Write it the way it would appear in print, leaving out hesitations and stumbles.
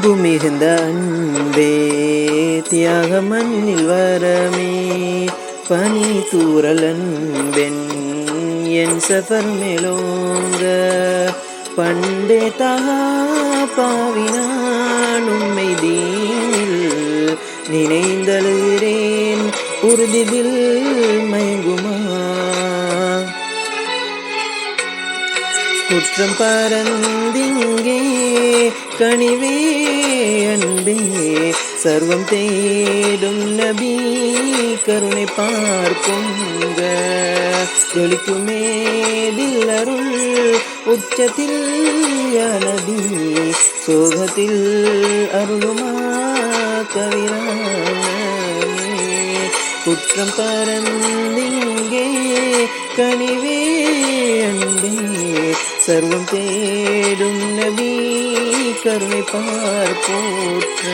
அன்பு மிகுந்த அன்பே தியாக மண்ணில் வரமே பனி தூரல் அன்பென் என் சஃபர் மேலோங்க பண்டே பாவினான் உம்மை தீனில் நினைந்தழுகிறேன் உறுதிதில் மயங்குமா குற்றம் பரந்திங்கே கனிவே அன்பே சர்வம் தேடும் நபி கருணை பார்க்குங்க ஜொலிக்குமே தில்லருள் உச்சத்தில் நபி சோகத்தில் அருளுமா கவிரானே குற்றம் பரந்திங்கே கனிவே அன்பே சர்வம் தேடும் நபி கருணை பார்ப்போற்ற